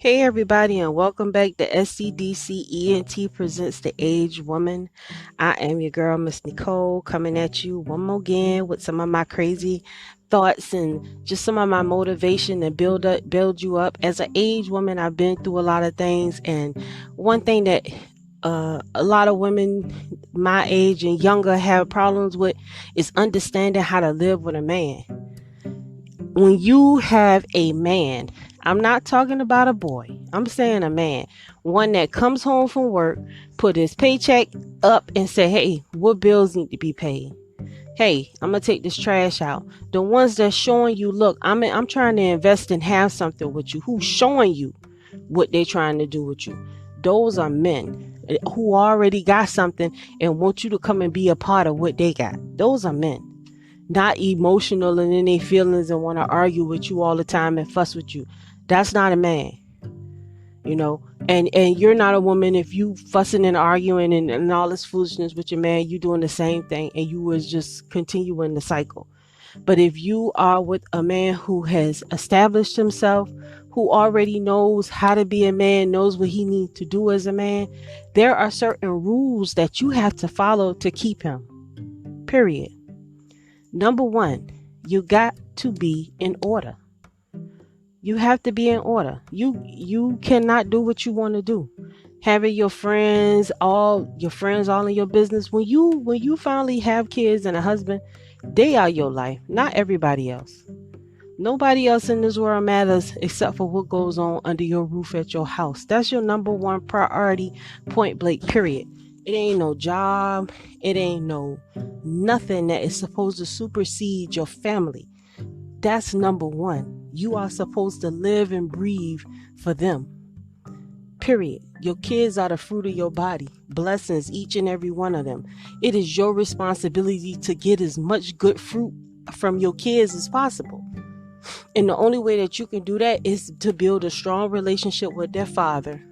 Hey everybody, and welcome back to SCDC ENT presents The Aged Woman. I am your girl, Miss Nicole, coming at you one more again with some of my crazy thoughts and just some of my motivation to build you up. As an aged woman, I've been through a lot of things, and one thing that a lot of women my age and younger have problems with is understanding how to live with a man. When you have a man, I'm not talking about a boy, I'm saying a man, one that comes home from work, put his paycheck up and say, hey, what bills need to be paid? Hey, I'm gonna take this trash out. The ones that's showing you, look, I'm trying to invest and have something with you. Who's showing you what they're trying to do with you? Those are men who already got something and want you to come and be a part of what they got. Those are men. Not emotional and in their feelings and want to argue with you all the time and fuss with you. That's not a man, and you're not a woman if you fussing and arguing and all this foolishness with your man. You doing the same thing and you was just continuing the cycle. But if you are with a man who has established himself, who already knows how to be a man, knows what he needs to do as a man, there are certain rules that you have to follow to keep him, period. Number one, you got to be in order. You have to be in order. You cannot do what you want to do. Having your friends all in your business. When you finally have kids and a husband, they are your life, not everybody else. Nobody else in this world matters except for what goes on under your roof at your house. That's your number one priority, point blank, period. It ain't no job. It ain't no nothing that is supposed to supersede your family. That's number one. You are supposed to live and breathe for them. Period. Your kids are the fruit of your body. Blessings, each and every one of them. It is your responsibility to get as much good fruit from your kids as possible. And the only way that you can do that is to build a strong relationship with their father.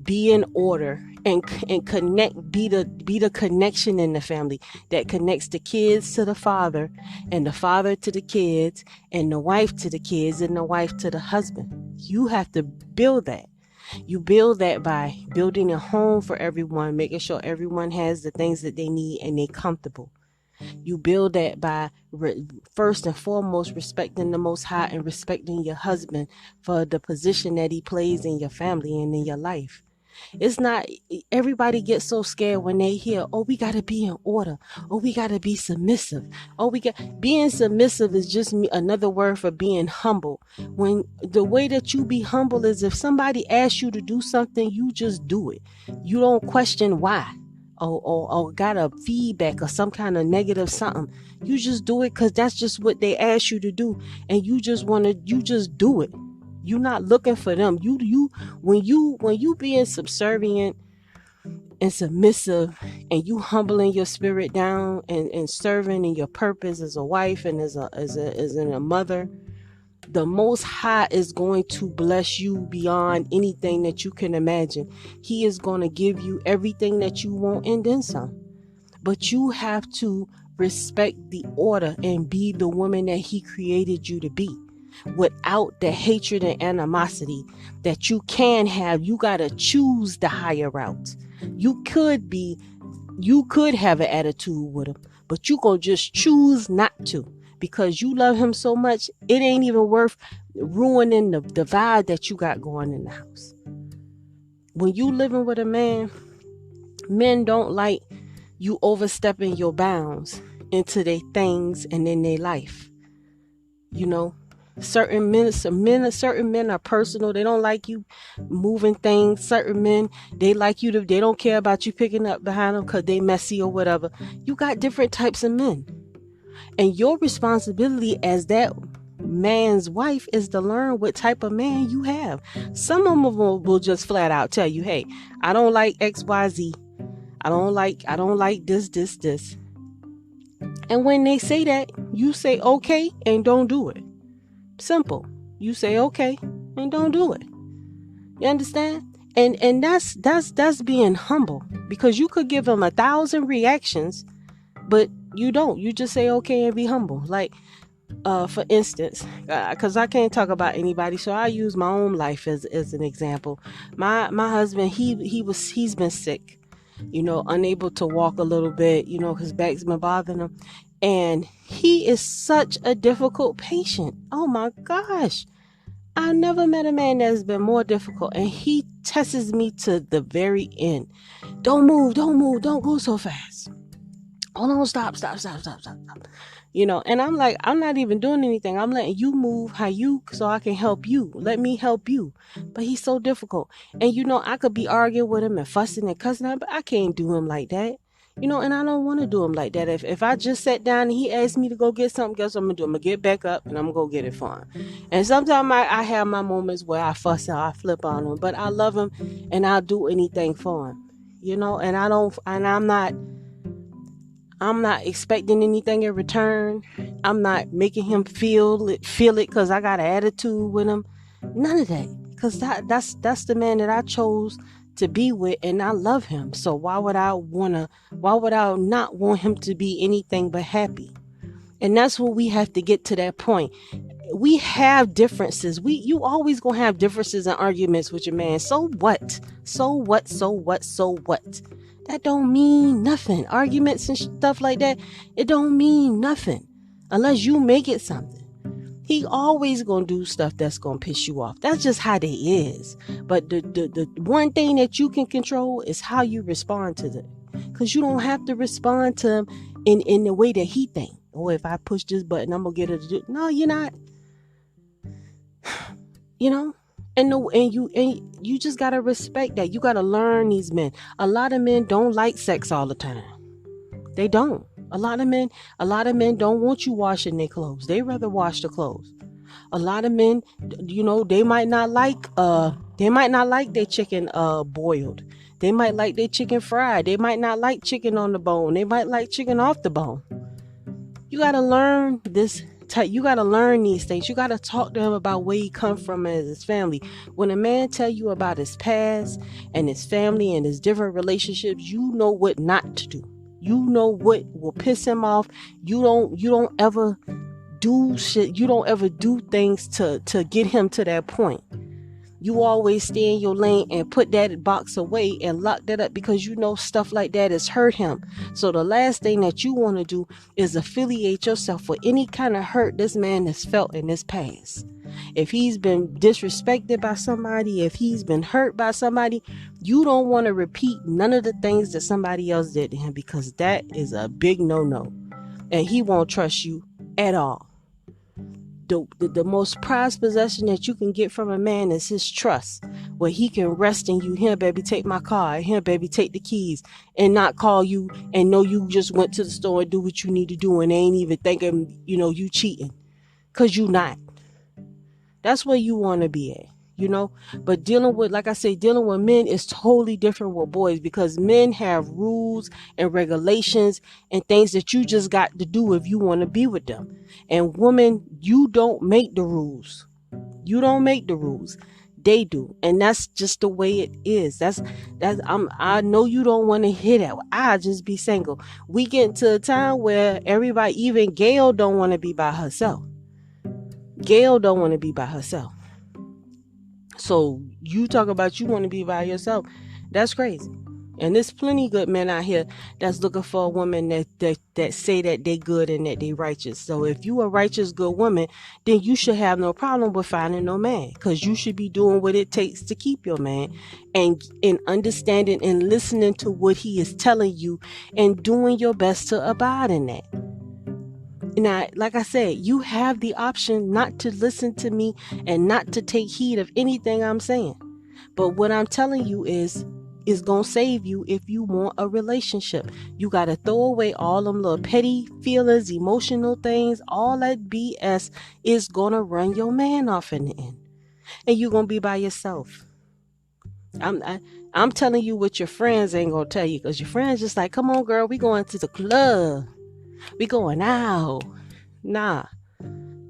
Be in order and connect, be the connection in the family that connects the kids to the father and the father to the kids and the wife to the kids and the wife to the husband. You have to build that. You build that by building a home for everyone, making sure everyone has the things that they need and they're comfortable. You build that by first and foremost respecting the Most High and respecting your husband for the position that he plays in your family and in your life. It's not, everybody gets so scared when they hear, oh, we got to be in order. Oh, we got to be submissive. Being submissive is just another word for being humble. When the way that you be humble is if somebody asks you to do something, you just do it. You don't question why or got a feedback or some kind of negative something. You just do it because that's just what they ask you to do. And you just do it. You're not looking for them. When you being subservient and submissive and you humbling your spirit down and serving in your purpose as a wife and as a mother, the Most High is going to bless you beyond anything that you can imagine. He is going to give you everything that you want and then some. But you have to respect the order and be the woman that He created you to be. Without the hatred and animosity that you can have. You got to choose the higher route. You could have an attitude with him, but you gonna just choose not to because you love him so much. It ain't even worth ruining the vibe that you got going in the house. When you living with a man, men don't like you overstepping your bounds into their things and in their life. Certain men are personal. They don't like you moving things. Certain men, they like you they don't care about you picking up behind them because they messy or whatever. You got different types of men. And your responsibility as that man's wife is to learn what type of man you have. Some of them will just flat out tell you, hey, I don't like XYZ. I don't like this. And when they say that, you say okay and don't do it. Simple. You say okay and don't do it. You understand? And that's being humble, because you could give them 1,000 reactions, but you don't. You just say okay and be humble. Like For instance, because I can't talk about anybody, so I use my own life as an example. My husband, he's been sick, unable to walk a little bit, his back's been bothering him, and he is such a difficult patient. Oh my gosh, I never met a man that's been more difficult, and he tests me to the very end. Don't move, don't go so fast. Hold on, stop. And I'm like, I'm not even doing anything. I'm letting you move so I can help you. Let me help you. But he's so difficult. And I could be arguing with him and fussing and cussing him, but I can't do him like that. And I don't want to do him like that. If I just sat down and he asked me to go get something, guess what I'm going to do? I'm going to get back up and I'm going to go get it for him. And sometimes I have my moments where I fuss and I flip on him, but I love him and I'll do anything for him. And I'm not expecting anything in return. I'm not making him feel it because I got an attitude with him. None of that. Because that's the man that I chose to be with, and I love him. So why would I not want him to be anything but happy? And that's what we have to get to that point. We have differences. You always gonna have differences and arguments with your man. So what? That don't mean nothing. Arguments and stuff like that, it don't mean nothing unless you make it something. He always gonna do stuff that's gonna piss you off. That's just how they is. But the one thing that you can control is how you respond to them. Because you don't have to respond to him in the way that he think. Oh, if I push this button, I'm gonna get her to do. No, you're not. And you just gotta respect that. You gotta learn these men. A lot of men don't like sex all the time. They don't. A lot of men don't want you washing their clothes. They rather wash the clothes. A lot of men, they might not like their chicken boiled. They might like their chicken fried. They might not like chicken on the bone. They might like chicken off the bone. You gotta learn this. You got to learn these things. You got to talk to him about where he come from and his family. When a man tell you about his past and his family and his different relationships, you know what not to do. You know what will piss him off. You don't ever do shit. You don't ever do things to get him to that point. You always stay in your lane and put that box away and lock that up because stuff like that has hurt him. So the last thing that you want to do is affiliate yourself with any kind of hurt this man has felt in his past. If he's been disrespected by somebody, if he's been hurt by somebody, you don't want to repeat none of the things that somebody else did to him because that is a big no-no. And he won't trust you at all. The most prized possession that you can get from a man is his trust, where he can rest in you. Here, baby, take my car. Here, baby, take the keys, and not call you and know you just went to the store and do what you need to do, and they ain't even thinking, you cheating, because you not. That's where you want to be at, But dealing with men is totally different with boys because men have rules and regulations and things that you just got to do if you want to be with them. And women, you don't make the rules. You don't make the rules. They do. And that's just the way it is. I know you don't want to hear that. I just be single. We get into a time where everybody, even Gail, don't want to be by herself. So you talk about you want to be by yourself. That's crazy. And there's plenty good men out here that's looking for a woman that say that they good and that they righteous. So if you a righteous good woman, then you should have no problem with finding no man, because you should be doing what it takes to keep your man and understanding and listening to what he is telling you and doing your best to abide in that. Now, like I said, you have the option not to listen to me and not to take heed of anything I'm saying. But what I'm telling you is going to save you if you want a relationship. You got to throw away all them little petty feelings, emotional things. All that BS is going to run your man off in the end. And you're going to be by yourself. I'm telling you what your friends ain't going to tell you, because your friends just like, come on, girl, we going to the club. We going out. Nah.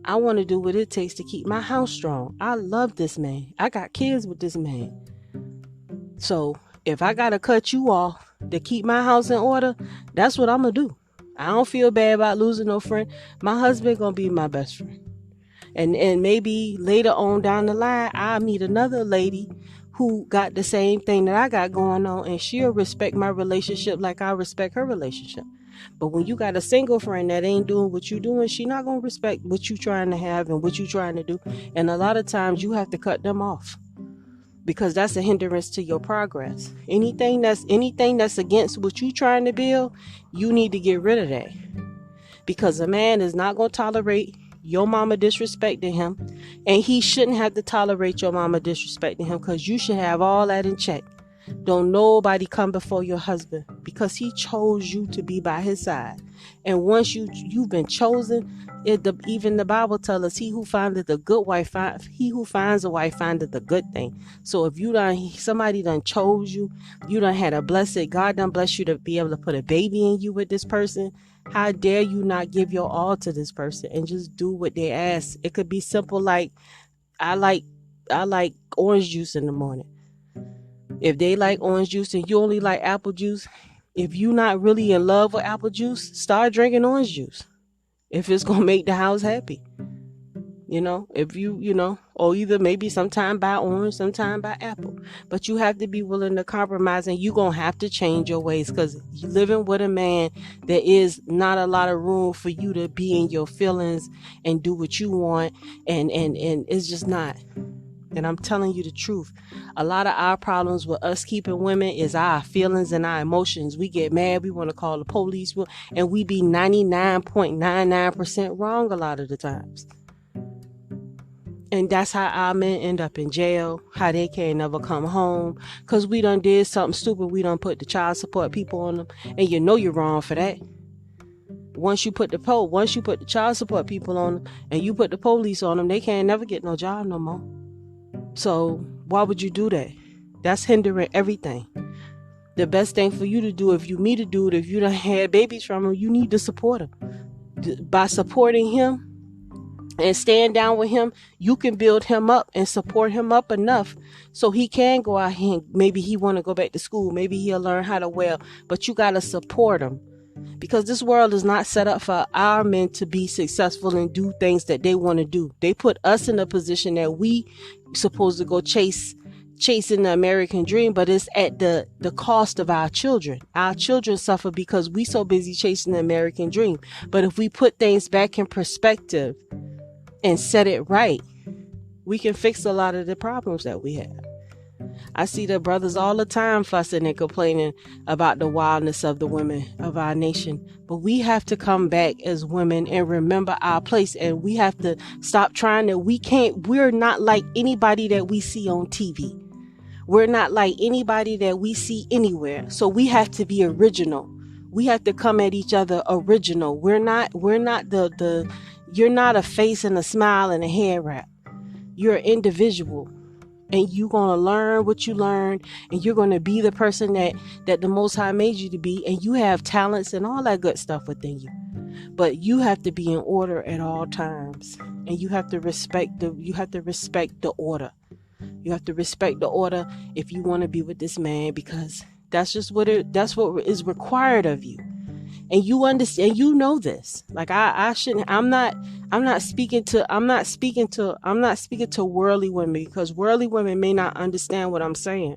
I want to do what it takes to keep my house strong. I love this man. I got kids with this man. So if I got to cut you off to keep my house in order, that's what I'm going to do. I don't feel bad about losing no friend. My husband gonna be my best friend. And maybe later on down the line, I'll meet another lady who got the same thing that I got going on, and she'll respect my relationship like I respect her relationship. But when you got a single friend that ain't doing what you doing, she not gonna respect what you trying to have and what you trying to do. And a lot of times you have to cut them off, because that's a hindrance to your progress. Anything that's against what you trying to build, you need to get rid of that. Because a man is not gonna tolerate your mama disrespecting him, and he shouldn't have to tolerate your mama disrespecting him, because you should have all that in check. Don't nobody come before your husband, because he chose you to be by his side. And once you've been chosen, even the Bible tells us, he who findeth a good wife, he who finds a wife findeth a good thing. So if somebody done chose you, you done had a blessed, God done bless you to be able to put a baby in you with this person. How dare you not give your all to this person and just do what they ask? It could be simple, like I like orange juice in the morning. If they like orange juice and you only like apple juice, if you not really in love with apple juice, start drinking orange juice. If it's gonna make the house happy, if or either maybe sometime buy orange, sometime buy apple. But you have to be willing to compromise, and you gonna have to change your ways, because you living with a man, there is not a lot of room for you to be in your feelings and do what you want, and it's just not. And I'm telling you the truth. A lot of our problems with us keeping women is our feelings and our emotions. We get mad. We want to call the police. And we be 99.99% wrong a lot of the times. And that's how our men end up in jail. How they can't never come home. Because we done did something stupid. We done put the child support people on them. And you know you're wrong for that. Once you put the child support people on them and you put the police on them, they can't never get no job no more. So why would you do that? That's hindering everything. The best thing for you to do, if you meet a dude, if you done had babies from him, you need to support him. By supporting him and staying down with him, you can build him up and support him up enough so he can go out here and maybe he want to go back to school. Maybe he'll learn how to well, but you got to support him. Because this world is not set up for our men to be successful and do things that they want to do. They put us in a position that we supposed to go chasing the American dream, but it's at the cost of our children. Our children suffer because we so busy chasing the American dream. But if we put things back in perspective and set it right, we can fix a lot of the problems that we have. I see the brothers all the time fussing and complaining about the wildness of the women of our nation. But we have to come back as women and remember our place. And we have to stop we're not like anybody that we see on TV. We're not like anybody that we see anywhere. So we have to be original. We have to come at each other original. We're not you're not a face and a smile and a hair wrap. You're an individual. And you're going to learn what you learned, and you're going to be the person that the Most High made you to be, and you have talents and all that good stuff within you. But you have to be in order at all times, and you have to respect the order. You have to respect the order if you want to be with this man, because that's what is required of you. And you understand, you know this. Like I'm not speaking to worldly women, because worldly women may not understand what I'm saying.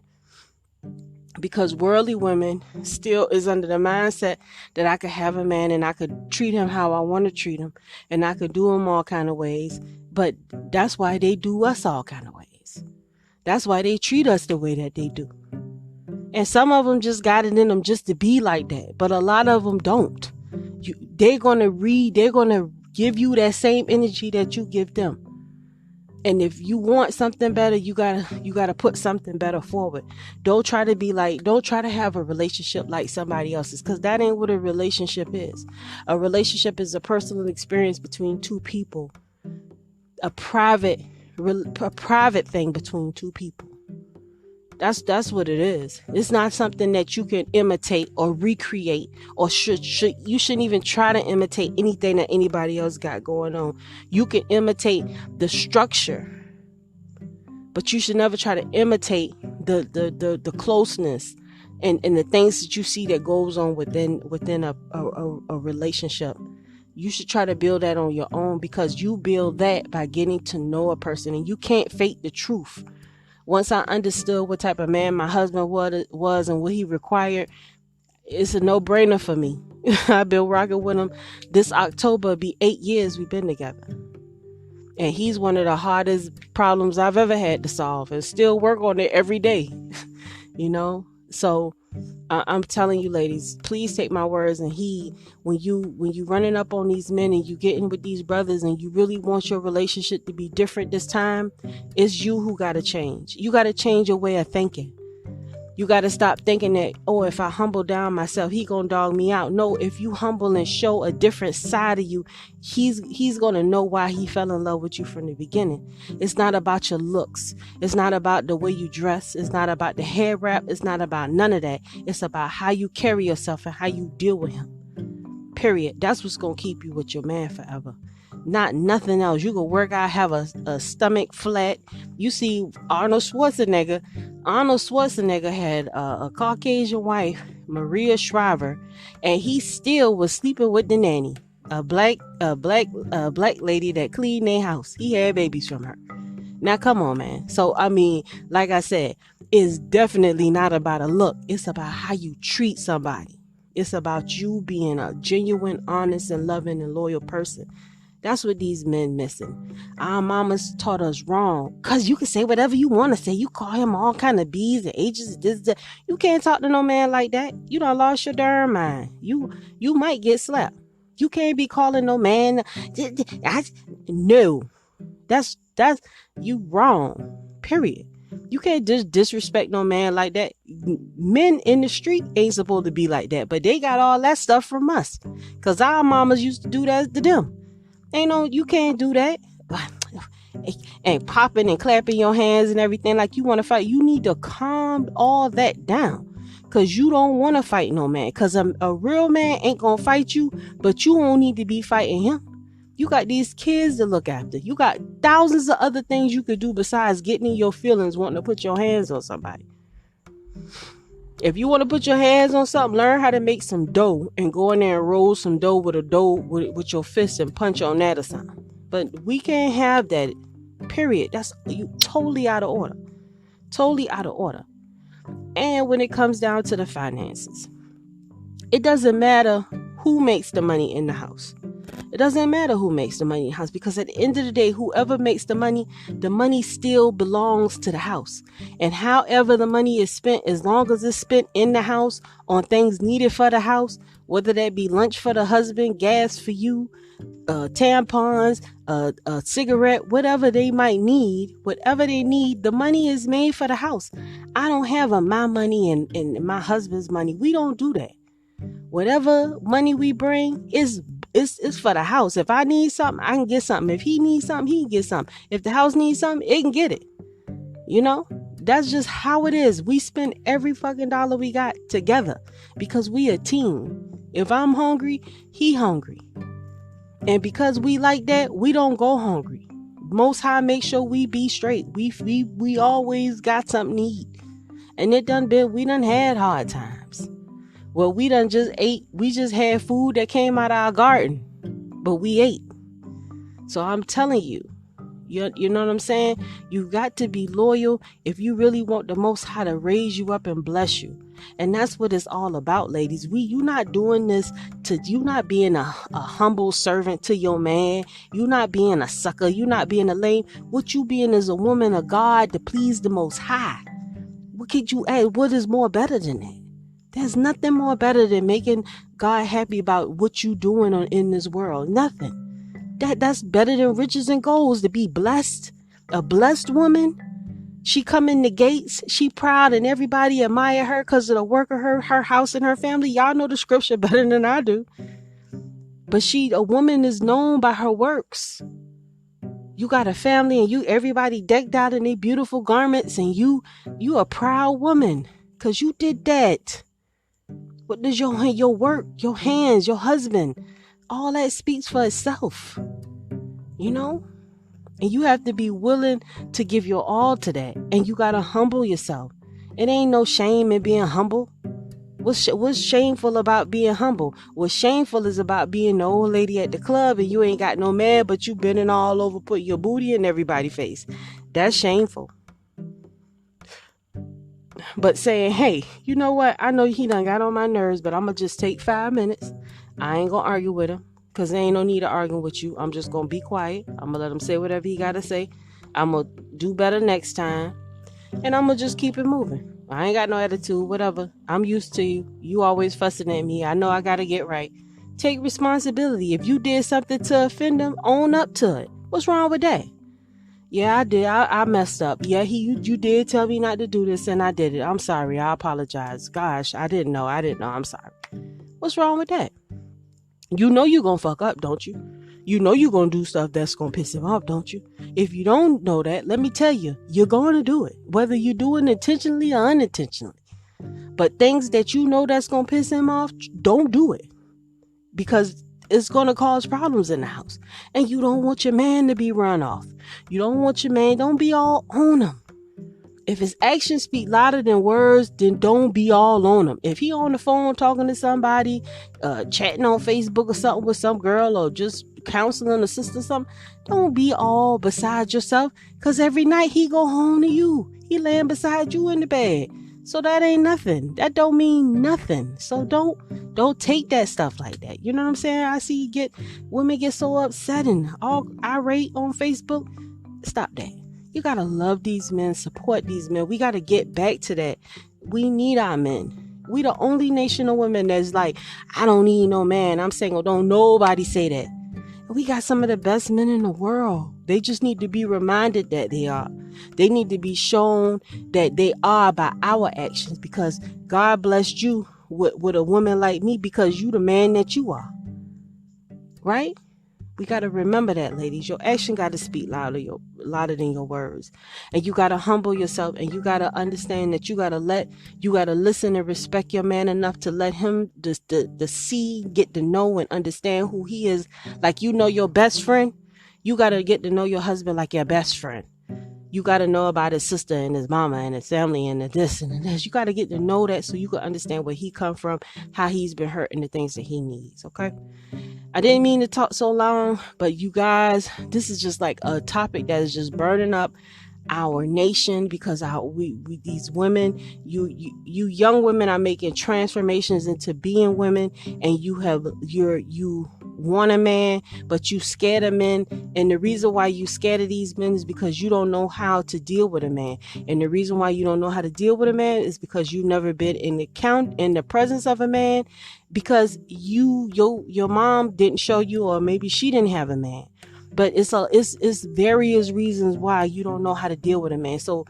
Because worldly women still is under the mindset that I could have a man and I could treat him how I want to treat him, and I could do him all kind of ways. But that's why they do us all kind of ways. That's why they treat us the way that they do. And some of them just got it in them just to be like that. But a lot of them don't. They're going to give you that same energy that you give them. And if you want something better, you gotta put something better forward. Don't try to have a relationship like somebody else's, because that ain't what a relationship is. A relationship is a personal experience between two people. A private thing between two people. That's what it is. It's not something that you can imitate or recreate, or you shouldn't even try to imitate anything that anybody else got going on. You can imitate the structure, but you should never try to imitate the closeness, and the things that you see that goes on within a relationship. You should try to build that on your own, because you build that by getting to know a person, and you can't fake the truth. Once I understood what type of man my husband was and what he required, it's a no-brainer for me. I've been rocking with him. This October will be 8 years we've been together. And he's one of the hardest problems I've ever had to solve, and still work on it every day. So I'm telling you, ladies, please take my words and heed. When you running up on these men and you getting with these brothers and you really want your relationship to be different this time, it's you who got to change. You got to change your way of thinking. You got to stop thinking that, oh, if I humble down myself, he gonna dog me out. No, if you humble and show a different side of you, he's gonna know why he fell in love with you from the beginning. It's not about your looks. It's not about the way you dress. It's not about the hair wrap. It's not about none of that. It's about how you carry yourself and how you deal with him. Period. That's what's gonna keep you with your man forever. Not nothing else. You can work out, have a stomach flat. You see Arnold Schwarzenegger. Arnold Schwarzenegger had a Caucasian wife, Maria Shriver, and he still was sleeping with the nanny, a black lady that cleaned their house. He had babies from her. Now, come on, man. So, I mean, like I said, it's definitely not about a look. It's about how you treat somebody. It's about you being a genuine, honest, and loving and loyal person. That's what these men missing. Our mamas taught us wrong. Cause you can say whatever you want to say. You call him all kind of B's and H's. This. You can't talk to no man like that. You done lost your darn mind. You might get slapped. You can't be calling no man. No, that's you wrong. Period. You can't just disrespect no man like that. Men in the street ain't supposed to be like that, but they got all that stuff from us. Cause our mamas used to do that to them. You can't do that. And popping and clapping your hands and everything like you want to fight. You need to calm all that down. Because you don't want to fight no man. Because a real man ain't going to fight you. But you don't need to be fighting him. You got these kids to look after. You got thousands of other things you could do besides getting in your feelings, wanting to put your hands on somebody. If you want to put your hands on something, learn how to make some dough and go in there and roll some dough with your fist and punch on that or something. But we can't have that. Period. That's you totally out of order. Totally out of order. And when it comes down to the finances, it doesn't matter who makes the money in the house. It doesn't matter who makes the money in the house, because at the end of the day, whoever makes the money still belongs to the house. And however the money is spent, as long as it's spent in the house on things needed for the house, whether that be lunch for the husband, gas for you, tampons, a cigarette, whatever they need, the money is made for the house. I don't have my money and my husband's money. We don't do that. Whatever money we bring is for the house. If I need something, I can get something. If he needs something, he can get something. If the house needs something, it can get it. That's just how it is. We spend every fucking dollar we got together because we a team. If I'm hungry, he hungry. And because we like that, we don't go hungry. Most High make sure we be straight. We always got something to eat. And we done had hard times. Well, we done just ate. We just had food that came out of our garden, but we ate. So I'm telling you, you know what I'm saying? You got to be loyal if you really want the Most High to raise you up and bless you. And that's what it's all about, ladies. You not doing this you not being a humble servant to your man. You not being a sucker. You not being a lame. What you being is a woman of God to please the Most High. What could you add? What is more better than that? There's nothing more better than making God happy about what you doing in this world. Nothing. That's better than riches and golds, to be blessed. A blessed woman. She come in the gates. She proud and everybody admire her because of the work of her house and her family. Y'all know the scripture better than I do. But a woman is known by her works. You got a family and everybody decked out in their beautiful garments, and you a proud woman because you did that. What does your work, your hands, your husband, all that speaks for itself, And you have to be willing to give your all to that. And you got to humble yourself. It ain't no shame in being humble. What's shameful about being humble? What's shameful is about being the old lady at the club and you ain't got no man, but you bending all over, putting your booty in everybody's face. That's shameful. But saying, hey, you know what? I know he done got on my nerves, but I'm going to just take 5 minutes. I ain't going to argue with him because there ain't no need of arguing with you. I'm just going to be quiet. I'm going to let him say whatever he got to say. I'm going to do better next time. And I'm going to just keep it moving. I ain't got no attitude, whatever. I'm used to you. You always fussing at me. I know I got to get right. Take responsibility. If you did something to offend them, own up to it. What's wrong with that? Yeah, I did. I messed up. Yeah, you did tell me not to do this and I did it. I'm sorry. I apologize. Gosh, I didn't know. I'm sorry. What's wrong with that? You know you're going to fuck up, don't you? You know you're going to do stuff that's going to piss him off, don't you? If you don't know that, let me tell you, you're going to do it, whether you do it intentionally or unintentionally. But things that you know that's going to piss him off, don't do it because it's going to cause problems in the house. And you don't want your man to be run off. You don't want your man, don't be all on him. If his actions speak louder than words, then don't be all on him. If he on the phone talking to somebody, chatting on Facebook or something with some girl or just counseling a sister or something, don't be all beside yourself because every night he go home to you. He laying beside you in the bed. So that ain't nothing. That don't mean nothing. So don't take that stuff like that. You know what I'm saying? I see women get so upset and all irate on Facebook. Stop that. You got to love these men, support these men. We got to get back to that. We need our men. We the only nation of women that's like, I don't need no man. I'm single. Don't nobody say that. We got some of the best men in the world. They just need to be reminded that they are. They need to be shown that they are by our actions because God blessed you with a woman like me because you the man that you are. Right? We got to remember that, ladies. Your action got to speak louder than your words. And you got to humble yourself and you got to understand that you got to listen and respect your man enough to let him see, get to know and understand who he is. Like, you know, your best friend, you got to get to know your husband like your best friend. You got to know about his sister and his mama and his family and this and this. You got to get to know that so you can understand where he come from, how he's been hurt and the things that he needs. Okay. I didn't mean to talk so long, but you guys, this is just like a topic that is just burning up our nation because we these women, you young women are making transformations into being women, and you want a man, but you scared of men. And the reason why you scared of these men is because you don't know how to deal with a man. And the reason why you don't know how to deal with a man is because you never been in the presence of a man, because your mom didn't show you, or maybe she didn't have a man. But it's various reasons why you don't know how to deal with a man. So,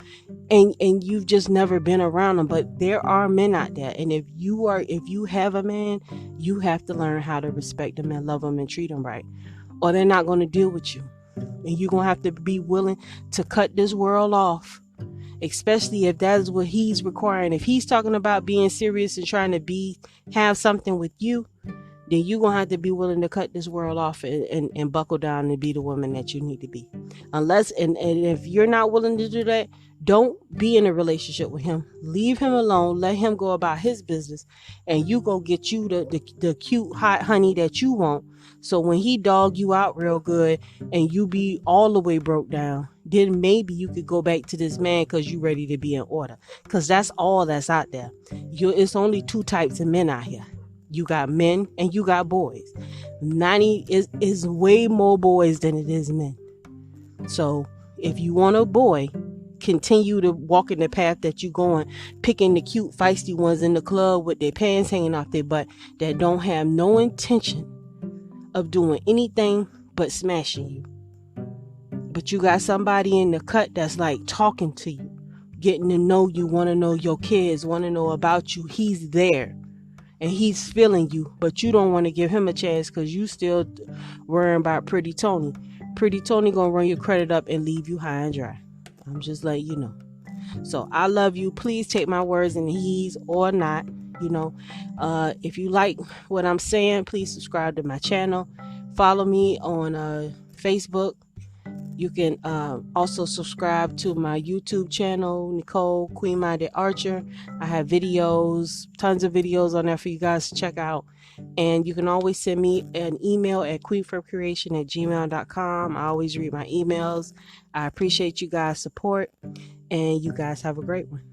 and you've just never been around them. But there are men out there, and if you have a man, you have to learn how to respect them and love them and treat them right, or they're not going to deal with you. And you're gonna have to be willing to cut this world off, especially if that is what he's requiring. If he's talking about being serious and trying to have something with you, then you're going to have to be willing to cut this world off and buckle down and be the woman that you need to be. And if you're not willing to do that, don't be in a relationship with him. Leave him alone. Let him go about his business. And you go get you the cute, hot honey that you want. So when he dog you out real good and you be all the way broke down, then maybe you could go back to this man because you're ready to be in order. Because that's all that's out there. It's only two types of men out here. You got men and you got boys. 90 is way more boys than it is men. So if you want a boy, continue to walk in the path that you're going, picking the cute feisty ones in the club with their pants hanging off their butt that don't have no intention of doing anything but smashing you. But you got somebody in the cut that's like talking to you, getting to know you, want to know your kids, want to know about you. He's there. And he's feeling you, but you don't want to give him a chance because you still worrying about Pretty Tony. Pretty Tony gonna run your credit up and leave you high and dry. I'm just letting you know. So I love you. Please take my words in heeds or not. If you like what I'm saying, please subscribe to my channel. Follow me on Facebook. You can also subscribe to my YouTube channel, Nicole Queen Minded Archer. I have videos, tons of videos on there for you guys to check out. And you can always send me an email at queenfromcreation@gmail.com. I always read my emails. I appreciate you guys' support, and you guys have a great one.